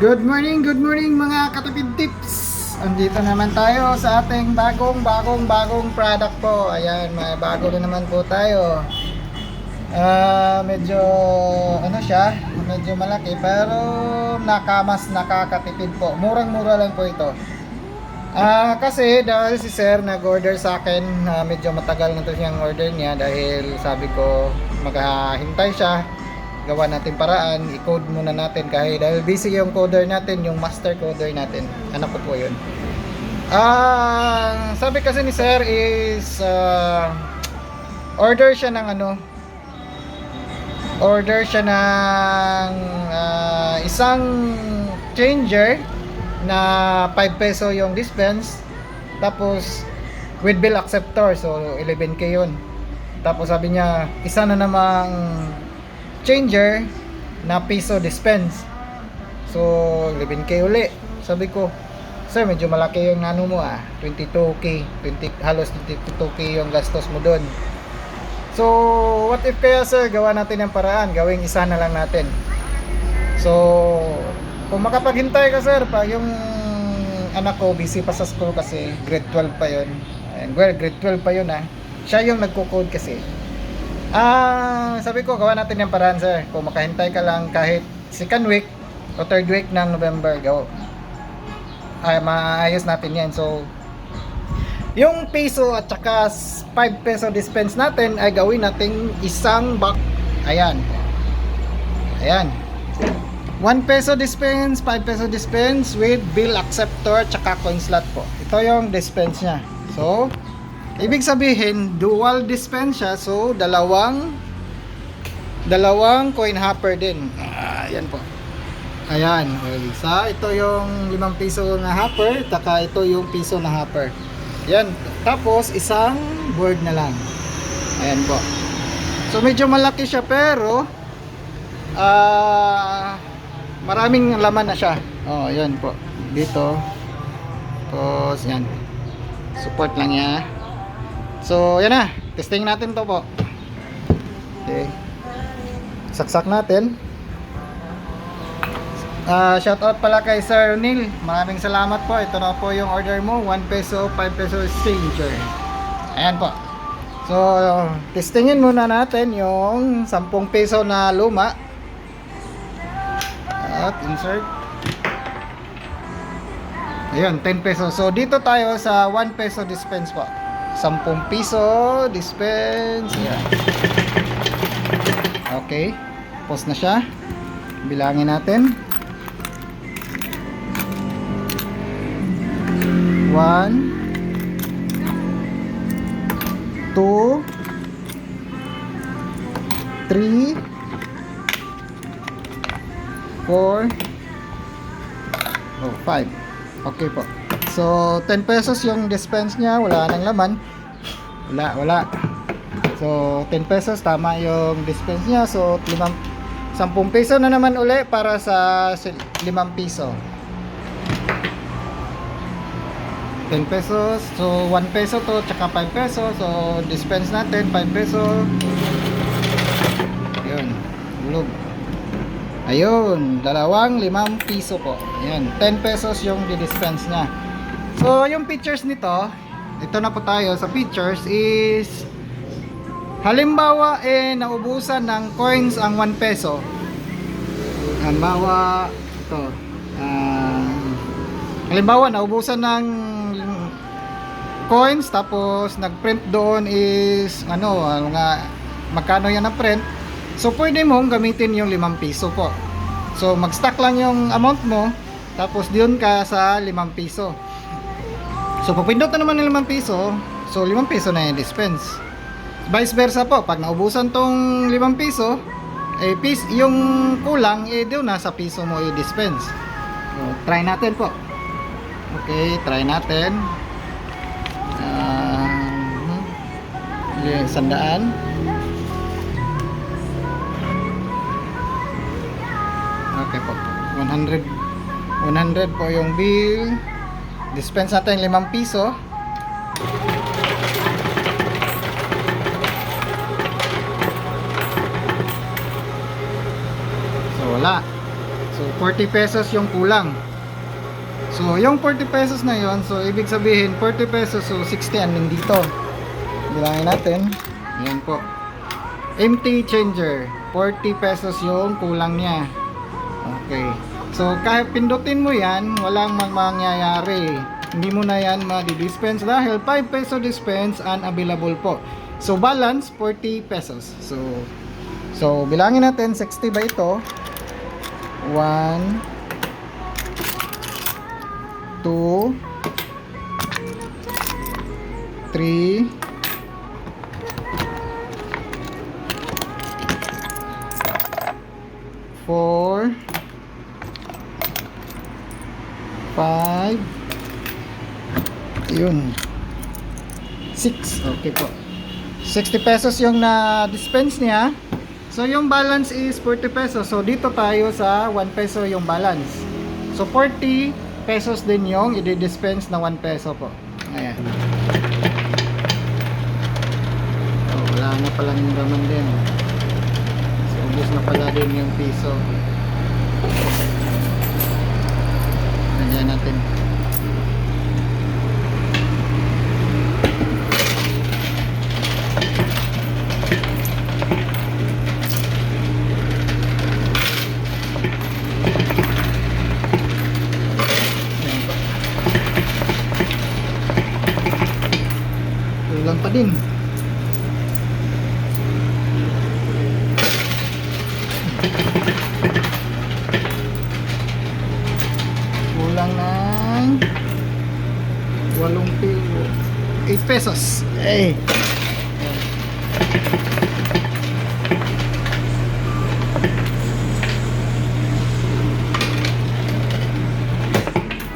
Good morning mga katipid tips. Andito naman tayo sa ating bagong product po. Ayan, may bago na naman po tayo. Medyo ano siya, medyo malaki pero mas nakakatipid po. Murang-mura lang po ito. Kasi dahil si Sir nag-order sa akin, medyo matagal na to siyang order niya dahil sabi ko maghahintay siya. Gawa natin paraan, i-code muna natin kahit dahil busy yung coder natin, yung master coder natin. Anak ko po yun. Sabi kasi ni Sir is order siya ng isang changer na 5 peso yung dispense, tapos with bill acceptor, so 11k yun. Tapos sabi niya isa na namang changer na piso dispense, so 11k uli. Sabi ko, Sir, medyo malaki yung mo 22k, halos 22k yung gastos mo doon. So what if kaya Sir, gawa natin ng paraan, gawing isa na lang natin. So kung makapaghintay ka Sir, pa yung anak ko busy pa sa school kasi grade 12 pa yun. Well, grade 12 pa yun siya yung nagko-code kasi. Sabi ko gawa natin yung paraan Sir, kung makahintay ka lang kahit second week o third week ng November, go. Maayos natin yan. So yung piso at saka 5 peso dispense natin ay gawin nating isang box. Ayan 1 peso dispense, 5 peso dispense with bill acceptor at saka coin slot po. Ito yung dispense nya. So ibig sabihin dual dispense siya, so dalawang coin hopper din. Ayan po. Ayan, isa ito yung 5 piso na hopper, taka ito yung piso na hopper. Yan, tapos isang board na lang. Ayan po. So medyo malaki siya pero maraming laman na siya. Yan po. Dito. Tapos yan. Support lang niya. So yan na, testing natin to po. Okay, saksak natin. Shout out pala kay Sir Neil, maraming salamat po. Ito na po yung order mo, 1 peso 5 peso changer. Ayan po. So testingin muna natin yung 10 peso na luma at insert. Ayun, 10 peso. So dito tayo sa 1 peso dispense po. 10 piso dispense. Yan. Okay, pause na siya. Bilangin natin. 1 2 3 4 5. Okay po. So 10 pesos yung dispense nya, wala nang laman. Wala. So 10 pesos tama yung dispense nya. So 10 peso na naman uli para sa 5 piso. 10 pesos. So 1 peso to tsaka 5 peso. So dispense natin 5 peso. Ayun. Ulog. Ayun, dalawang 5 piso po. Ayan, 10 pesos yung di-dispense nya. So yung features nito, ito na po tayo sa features is halimbawa naubusan ng coins ang 1 peso. Halimbawa ito, halimbawa naubusan ng coins tapos nagprint doon is magkano yan na print. So pwede mong gamitin yung 5 piso po. So mag-stack lang yung amount mo, tapos diyon ka sa 5 piso. So papindot na naman ng 5 piso, so 5 piso na yung dispense. Vice versa po, pag naubusan tong 5 piso, yung kulang doon na sa piso mo i-dispense. So try natin po. Okay, try natin. Yung 100. Okay po, 100 po yung bill. Dispense natin 5 piso. So wala. So So 40 pesos yung kulang. So yung 40 pesos na yon, so ibig sabihin 40 pesos, so 60 ang nandito. Bilangin natin. Ayan po. Empty changer, 40 pesos yung kulang niya. Okay. So kahit pindutin mo yan, walang mangyayari. Hindi mo na yan ma-dispense dahil 5 peso dispense unavailable po. So balance 40 pesos. So bilangin natin 60 ba ito? 1 2 3 4 5 yun 6. Okay po, 60 pesos yung na dispense niya. So yung balance is 40 pesos. So dito tayo sa 1 peso yung balance. So 40 pesos din yung i-dispense na 1 peso po. Ayan. So wala na palang naman din. So ubos na pala din yung piso. Nandiyan natin. Kulang pa din. Kulang ng 8 pesos. Eh.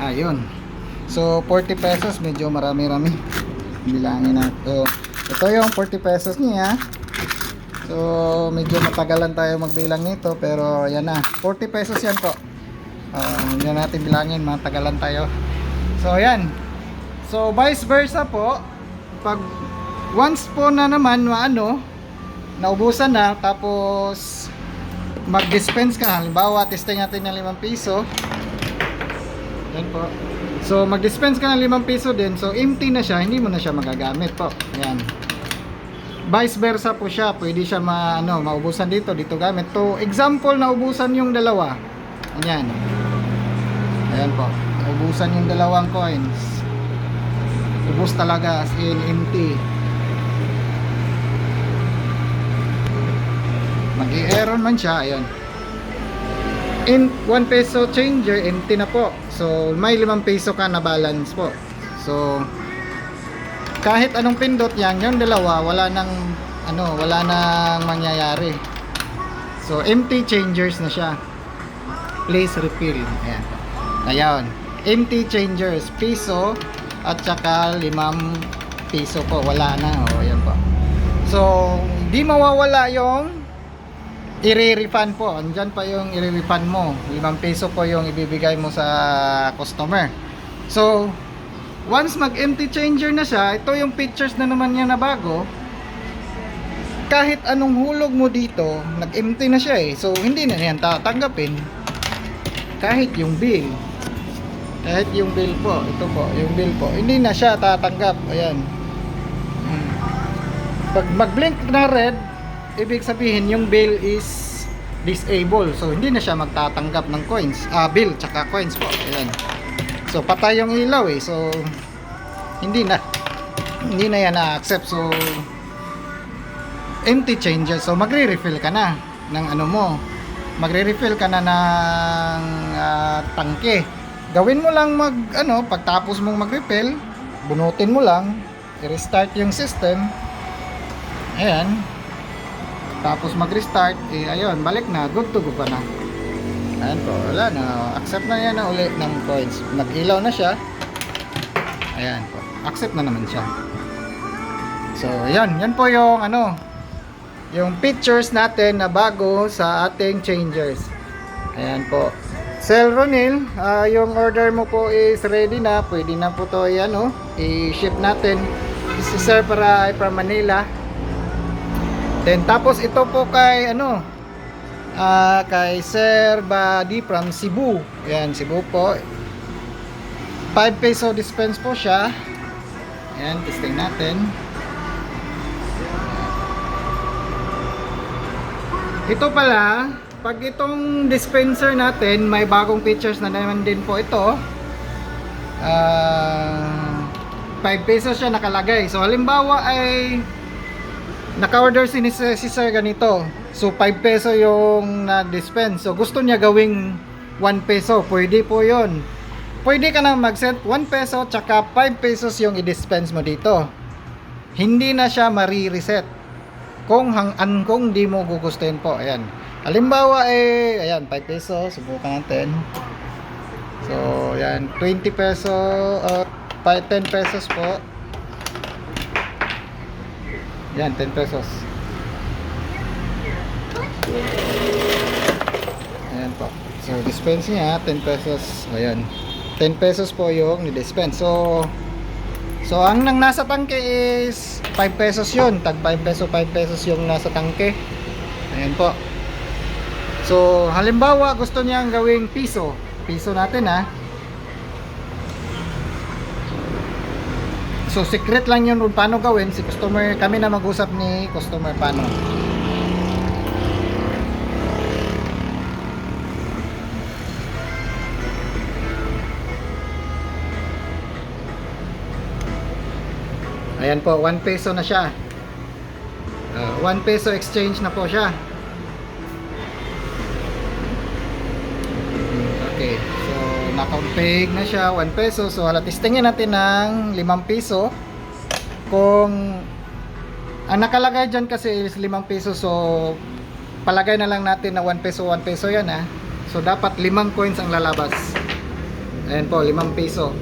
Ayun. So 40 pesos, medyo marami-rami. Bilangin natin. Ito yung 40 pesos niya. So medyo matagalan tayo magbilang nito, pero yan na, 40 pesos yan po. Hindi natin bilangin, matagalan tayo. So yan. So vice versa po, pag once po na naman naubusan na, tapos mag-dispense ka, halimbawa testing natin ng 5 piso. Yan po. So mag-dispense ka ng 5 piso din, so empty na siya, hindi mo na siya magagamit po. Ayan. Vice versa po siya, pwede siya maubusan dito gamit. To example, naubusan yung dalawa. Ayan. Ayan po. Naubusan yung dalawang coins. Ubus talaga, as in empty. Mag-i-error man siya, ayan. In 1 peso changer, empty na po. So may 5 peso ka na balance po. So kahit anong pindot yan, yung dalawa wala nang mangyayari. So empty changers na siya. Please refill. Ayan. Ayun. Empty changers, piso at saka 5 piso po, wala na. Ayan po. So di mawawala yung i-refund po. Andyan pa yung i-refund mo. 5 peso po yung ibibigay mo sa customer. So once mag-empty changer na siya, ito yung pictures na naman niya na bago. Kahit anong hulog mo dito, nag-empty na siya eh. So hindi na yan tatanggapin. Kahit yung bill. Kahit yung bill po, ito po, yung bill po, hindi na siya tatanggap. Ayan. Pag mag-blink na red, ibig sabihin yung bill is disabled. So hindi na siya magtatanggap ng coins, bill tsaka coins po. Ayan. So patay yung ilaw eh. So hindi na yan na-accept. So empty changer. So magre-refill ka na ng magre-refill ka na ng tangke. Gawin mo lang pagtapos mong mag-refill, bunutin mo lang, i-restart yung system. Ayan. Tapos mag-restart, ayun, balik na, good to go ka na. Ayan po, wala na, accept na yan na ulit ng coins. Nag-ilaw na siya. Ayan po, accept na naman siya. So ayan, yan po yung yung pictures natin na bago sa ating changers. Ayan po. Sir Ronil, yung order mo po is ready na. Pwede na po to i-ship natin. Si Sir para from Manila. Then tapos ito po kay Kay Sir Badi from Cebu. Ayan, Cebu po. 5 peso dispense po siya. Ayan, testing natin. Ito pala, pag itong dispenser natin, may bagong features na naman din po ito. 5 pesos siya nakalagay. So halimbawa ay naka-order si Sir ganito. So 5 peso yung na-dispense. So gusto niya gawing 1 peso. Pwede po yun. Pwede ka na mag-set 1 peso tsaka 5 pesos yung i-dispense mo dito. Hindi na siya mari-reset. Kung di mo gugustuhin po. Ayan. Halimbawa ayan, 5 pesos. Subukan natin. So, ayan, 20 peso, 10 pesos po. Ayan, 10 pesos. Ayan po. So, dispense niya, 10 pesos. Ayan. 10 pesos po yung ni-dispense. So ang nasa tangke is 5 pesos yun. Tag 5 pesos yung nasa tangke. Ayan po. So, halimbawa, gusto niyang gawing piso. Piso natin ha. So, secret lang yun kung paano gawin. Si customer, kami na mag-usap ni customer paano. Ayan po, 1 peso na siya. 1 peso exchange na po siya. Okay, so naka-config na siya, 1 peso. So testingin natin ng 5 piso. Kung ang nakalagay dyan kasi is 5 peso, so palagay na lang natin na 1 peso yan ha. So dapat 5 coins ang lalabas. Ayan po, 5 peso.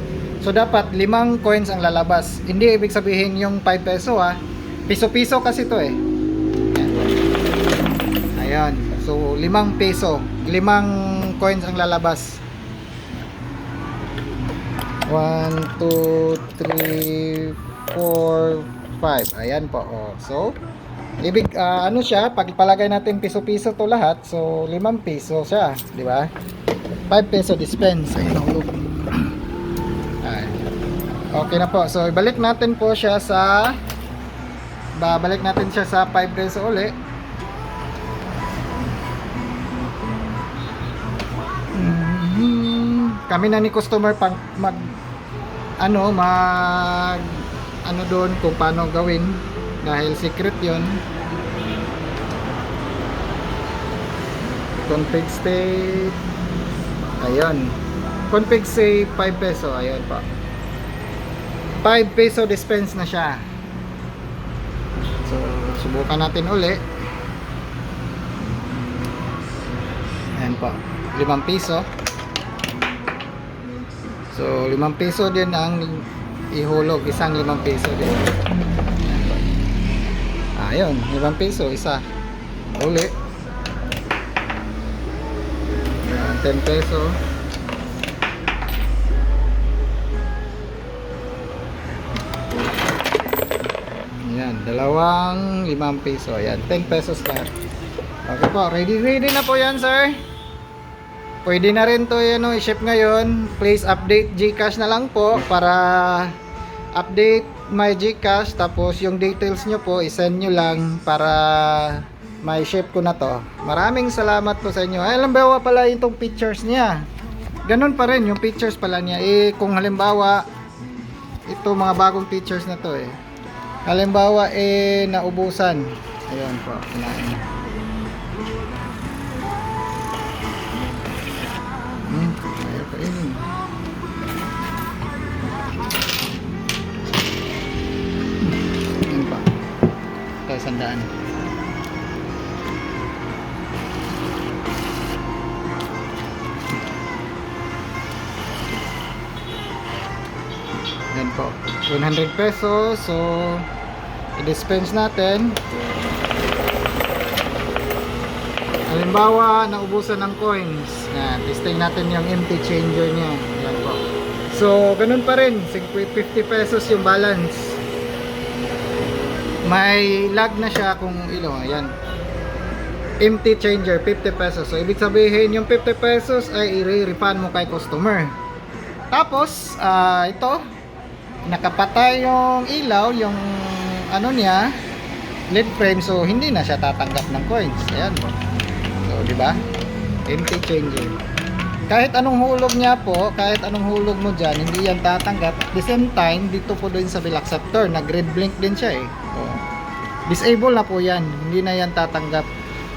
So dapat 5 coins ang lalabas. Hindi ibig sabihin yung 5 peso ha. Piso-piso kasi to eh. Ayan. So 5 peso. 5 coins ang lalabas. 1, 2, 3, 4, 5. Ayan po. Oh. So ano siya, pag palagay natin piso-piso to lahat, so 5 peso siya, di ba? 5 peso dispense. Ayun. Okay na po. So ibalik natin po siya sa babalik natin siya sa 5 peso uli. Kami na ni customer pang ano doon kung paano gawin dahil secret 'yon. Config state. Ayun. Config say 5 peso. Ayun pa. 5 peso dispense na siya. So, subukan natin uli. Ayan po. 5 piso. So, 5 piso din ang ihulog. Isang 5 piso din. Ayun, 5 piso. Isa. Uli. Ayan, 10 peso. Ayan, dalawang 5 peso. Ayan, 10 pesos lahat. Okay po, ready na po yan, sir. Pwede na rin to i-ship ngayon. Please update GCash na lang po para update my GCash. Tapos yung details nyo po, isend nyo lang para may ship ko na to. Maraming salamat po sa inyo. Ay, halimbawa pala itong pictures niya. Ganun pa rin yung pictures pala niya. Kung halimbawa, ito mga bagong pictures na to halimbawa naubusan. Ayun po, kinain. Ayaw pa yun. Ayun pa. Ito, 100. Yan po, 100 pesos. So i-dispense natin. Halimbawa naubusan ng coins. Yan, testing natin yung empty changer niya. Yan po. So ganun pa rin, 50 pesos yung balance. May lag na siya kung ayan. empty changer 50 pesos. So ibig sabihin yung 50 pesos ay i-refund mo kay customer. Tapos ito, nakapatay yung ilaw, yung ano niya, LED frame, so hindi na siya tatanggap ng coins. Ayan po. So di ba? Empty changer. Kahit anong hulog niya po, kahit anong hulog mo dyan, hindi yan tatanggap. At the same time, dito po din sa bill acceptor, nag-red blink din siya eh. So, disable na po yan, hindi na yan tatanggap.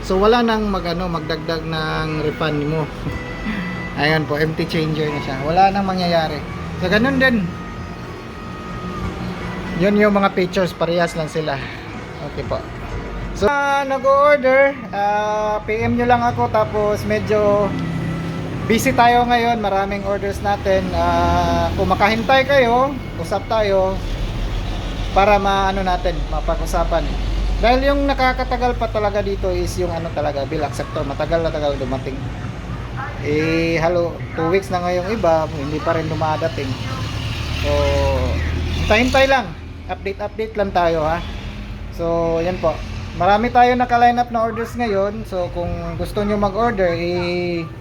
So wala nang magdagdag ng refund mo. Ayan po, empty changer na siya. Wala nang mangyayari. So ganun din. Yun yung mga pictures, parehas lang sila. Okay po. So nag-order, PM nyo lang ako, tapos medyo busy tayo ngayon, maraming orders natin. Kung makahintay kayo, usap tayo para natin, mapag-usapan. Dahil yung nakakatagal pa talaga dito is yung talaga, bill acceptor. Matagal na tagal dumating. 2 weeks na ngayong iba, hindi pa rin dumadating. So, hintay lang. Update lang tayo ha. So, yan po. Marami tayo naka-line up na orders ngayon. So, kung gusto nyo mag-order,